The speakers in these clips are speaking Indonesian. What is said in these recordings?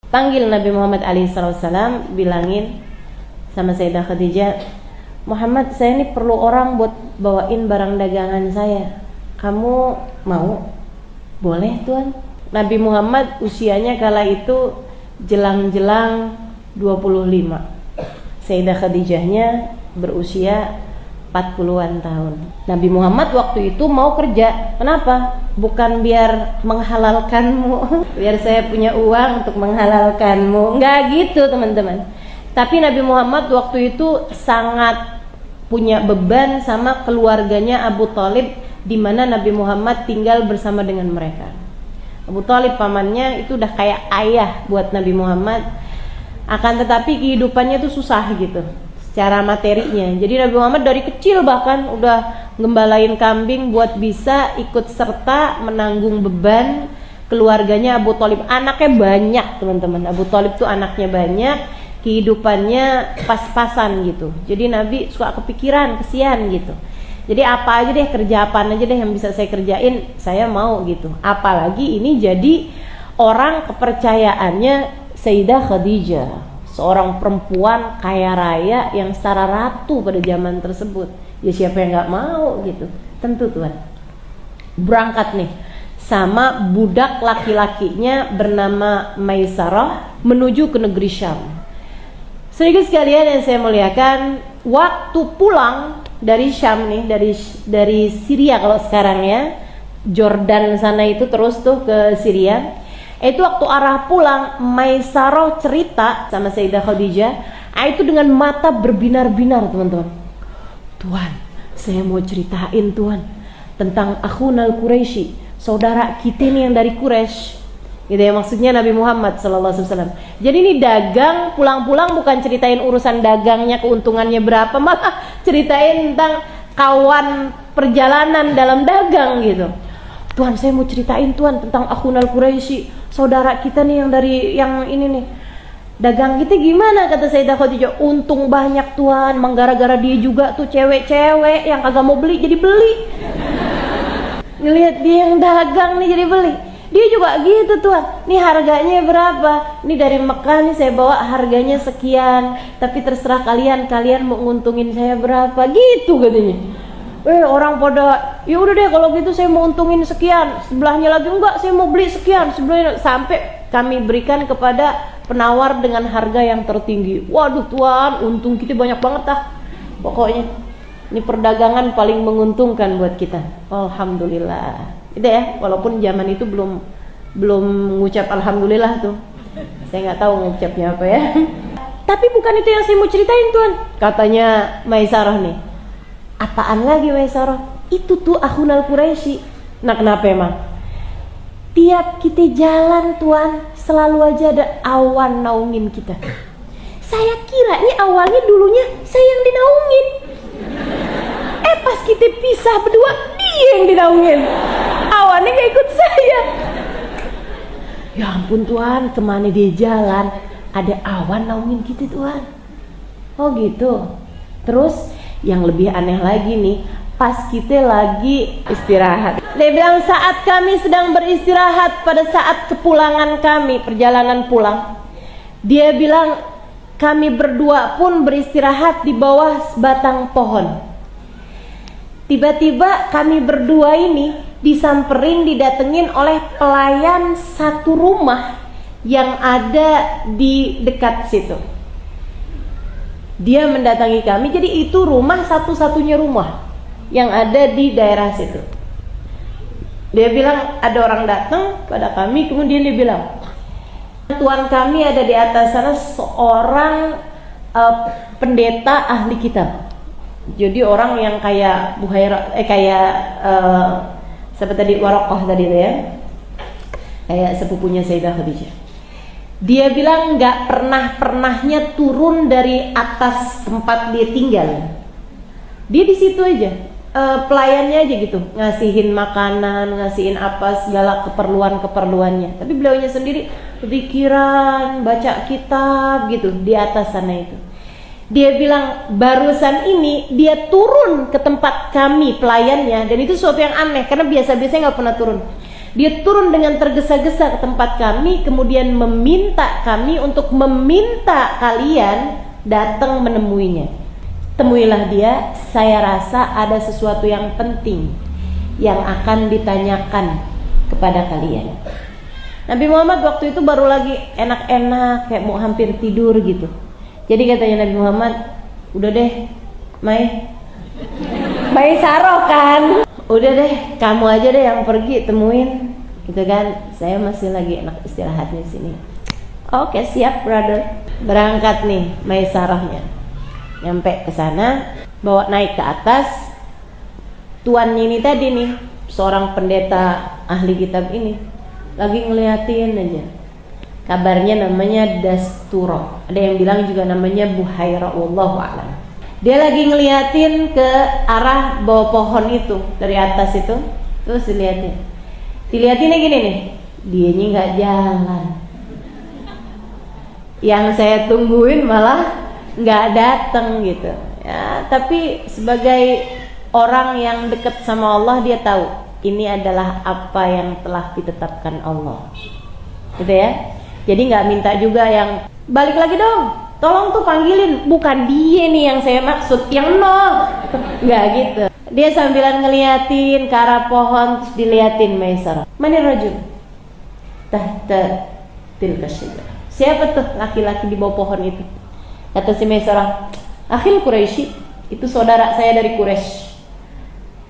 Panggil Nabi Muhammad alaihissalam, bilangin sama Sayyidah Khadijah, Muhammad, saya ini perlu orang buat bawain barang dagangan saya. Kamu mau? Boleh Tuan. Nabi Muhammad usianya kala itu jelang-jelang 25. Sayyidah Khadijahnya berusia 40-an tahun. Nabi Muhammad waktu itu mau kerja. Kenapa? Bukan biar menghalalkanmu, biar saya punya uang untuk menghalalkanmu. Enggak gitu teman-teman. Tapi Nabi Muhammad waktu itu sangat punya beban sama keluarganya Abu Thalib, di mana Nabi Muhammad tinggal bersama dengan mereka. Abu Thalib pamannya itu udah kayak ayah buat Nabi Muhammad. Akan tetapi kehidupannya itu susah gitu secara materinya. Jadi Nabi Muhammad dari kecil bahkan udah ngembalain kambing buat bisa ikut serta menanggung beban keluarganya Abu Thalib. Anaknya banyak teman-teman. Abu Thalib tuh anaknya banyak, kehidupannya pas-pasan gitu. Jadi Nabi suka kepikiran, kesian gitu. Jadi apa aja deh, kerja apaan aja deh yang bisa saya kerjain, saya mau gitu. Apalagi ini jadi orang kepercayaannya Sayyidah Khadijah, seorang perempuan kaya raya yang setara ratu pada zaman tersebut. Ya siapa yang nggak mau gitu? Tentu Tuhan. Berangkat nih sama budak laki-lakinya bernama Maisarah menuju ke negeri Syam. Sedikit sekalian yang saya muliakan, waktu pulang dari Syam nih, dari Syria kalau sekarang ya, Jordan sana itu terus tuh ke Syria. Itu waktu arah pulang, Maisarah cerita sama Sayyidah Khadijah, itu dengan mata berbinar-binar teman-teman. Tuan, saya mau ceritain Tuan tentang akhunal Quraisy, saudara kita nih yang dari Quraisy. Gitu ya, maksudnya Nabi Muhammad SAW. Jadi ini dagang, pulang-pulang bukan ceritain urusan dagangnya, keuntungannya berapa, malah ceritain tentang kawan perjalanan dalam dagang gitu. Tuan, saya mau ceritain Tuan tentang akhunal Quraisy, saudara kita nih yang dari yang ini nih. Dagang kita gimana, kata Sayyidah Khadijah? Untung banyak Tuan, gara-gara dia juga tuh cewek-cewek yang kagak mau beli jadi beli. Ngelihat dia yang dagang nih jadi beli. Dia juga gitu Tuan, nih harganya berapa? Nih dari Mekah nih saya bawa harganya sekian, tapi terserah kalian mau nguntungin saya berapa, gitu katanya. Orang pada, ya udah deh kalau gitu saya mau untungin sekian, sebelahnya lagi enggak, saya mau beli sekian, sebelahnya, sampai kami berikan kepada penawar dengan harga yang tertinggi. Waduh Tuan, untung kita banyak banget pokoknya ini perdagangan paling menguntungkan buat kita. Alhamdulillah. Itu ya, walaupun zaman itu belum mengucap alhamdulillah tuh. Saya nggak tahu mengucapnya apa ya. Tapi bukan itu yang saya mau ceritain Tuan, katanya Maisarah nih. Apaan lagi Maisarah? Itu tuh akhunal Quraisy. Nah kenapa emang? Tiap kita jalan Tuan, selalu aja ada awan naungin kita. Saya kira ini awalnya dulunya saya yang dinaungin. Pas kita pisah berdua, dia yang dinaungin. Awannya gak ikut saya. Ya ampun Tuan, kemana dia jalan ada awan naungin kita Tuan. Oh gitu. Terus yang lebih aneh lagi nih, pas kita lagi istirahat, dia bilang saat kami sedang beristirahat pada saat kepulangan kami, perjalanan pulang, dia bilang kami berdua pun beristirahat di bawah sebatang pohon. Tiba-tiba kami berdua ini disamperin, didatengin oleh pelayan satu rumah yang ada di dekat situ. Dia mendatangi kami, jadi itu rumah satu-satunya rumah yang ada di daerah situ. Dia bilang ada orang datang pada kami, kemudian dia bilang, Tuan kami ada di atas sana seorang pendeta ahli kitab. Jadi orang yang kayak Buhairah, siapa tadi, Waraqah tadi itu ya, kayak sepupunya Sayyidah Khadijah. Dia bilang nggak pernahnya turun dari atas tempat dia tinggal. Dia di situ aja, pelayannya aja gitu, ngasihin makanan, ngasihin apa segala keperluannya. Tapi beliaunya sendiri kepikiran baca kitab gitu di atas sana itu. Dia bilang barusan ini dia turun ke tempat kami pelayannya, dan itu sesuatu yang aneh karena biasa-biasanya nggak pernah turun. Dia turun dengan tergesa-gesa ke tempat kami, kemudian meminta kami untuk meminta kalian datang menemuinya. Temuilah dia, saya rasa ada sesuatu yang penting yang akan ditanyakan kepada kalian. Nabi Muhammad waktu itu baru lagi enak-enak, kayak mau hampir tidur gitu. Jadi katanya Nabi Muhammad, udah deh Mai Saroh kan, udah deh kamu aja deh yang pergi temuin gitu kan, saya masih lagi enak istirahat di sini. Oke, siap brother. Berangkat nih Mai Sarohnya, nyampe ke sana, bawa naik ke atas. Tuannya ini tadi nih, seorang pendeta ahli kitab ini lagi ngeliatin aja. Kabarnya namanya Dasturo, ada yang bilang juga namanya Buhaira, wallahu a'lam. Dia lagi ngeliatin ke arah bawah pohon itu dari atas itu, terus diliatinnya gini nih, dianya nggak jalan. Yang saya tungguin malah nggak datang gitu. Ya, tapi sebagai orang yang dekat sama Allah, dia tahu ini adalah apa yang telah ditetapkan Allah, gitu ya. Jadi nggak minta juga yang balik lagi dong, tolong tuh panggilin, bukan dia nih yang saya maksud, yang nggak gitu. Dia sambilan ngeliatin ke arah pohon, terus diliatin Maisarah. Mana rajul? Tahta tilka syajarah. Siapa tuh laki-laki di bawah pohon itu? Kata si Maisarah, akhil Quraisy, itu saudara saya dari Quraisy.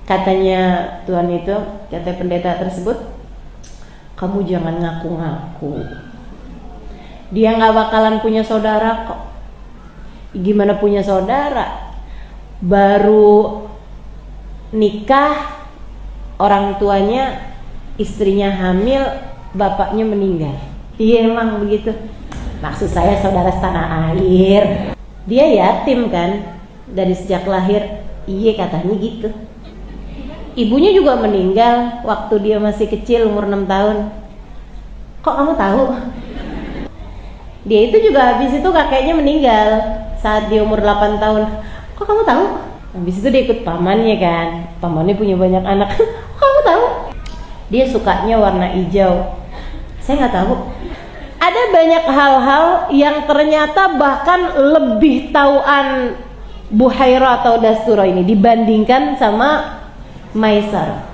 Katanya tuan itu, kata pendeta tersebut, kamu jangan ngaku-ngaku. Dia nggak bakalan punya saudara kok. Gimana punya saudara? Baru nikah, orang tuanya, istrinya hamil, bapaknya meninggal. Iya emang begitu. Maksud saya saudara setanah air. Dia yatim kan dari sejak lahir. Iya katanya gitu. Ibunya juga meninggal waktu dia masih kecil, umur 6 tahun. Kok kamu tahu? Dia itu juga habis itu kakeknya meninggal saat dia umur 8 tahun. Kok kamu tahu? Habis itu dia ikut pamannya kan. Pamannya punya banyak anak. Kok kamu tahu? Dia sukanya warna hijau. Saya nggak tahu. Ada banyak hal-hal yang ternyata bahkan lebih tauan Buhaira atau Dasturo ini dibandingkan sama Maisarah.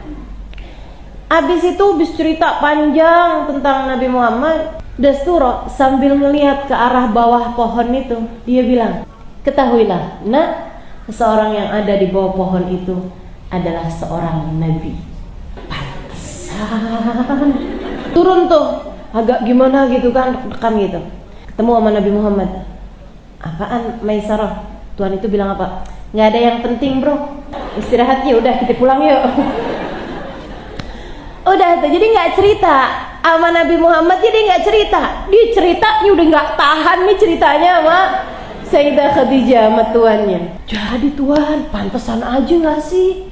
Habis itu habis cerita panjang tentang Nabi Muhammad, Dasturo sambil melihat ke arah bawah pohon itu, dia bilang, ketahuilah, nak, seseorang yang ada di bawah pohon itu adalah seorang nabi. Pantesan. Turun tuh, agak gimana gitu kan, dekan gitu. Ketemu sama Nabi Muhammad. Apaan Maisarah? Tuhan itu bilang apa? Nggak ada yang penting bro, istirahatnya udah, kita pulang yuk. Udah tuh, jadi nggak cerita sama Nabi Muhammad, jadi nggak cerita. Dia ceritanya udah nggak tahan nih ceritanya sama Sayyidah Khadijah sama tuannya. Jadi tuan, pantesan aja nggak sih?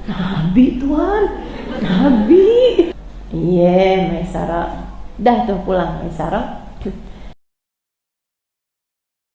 Nabi tuan, Nabi. Iya, Maisarah. Dah tuh pulang Maisarah.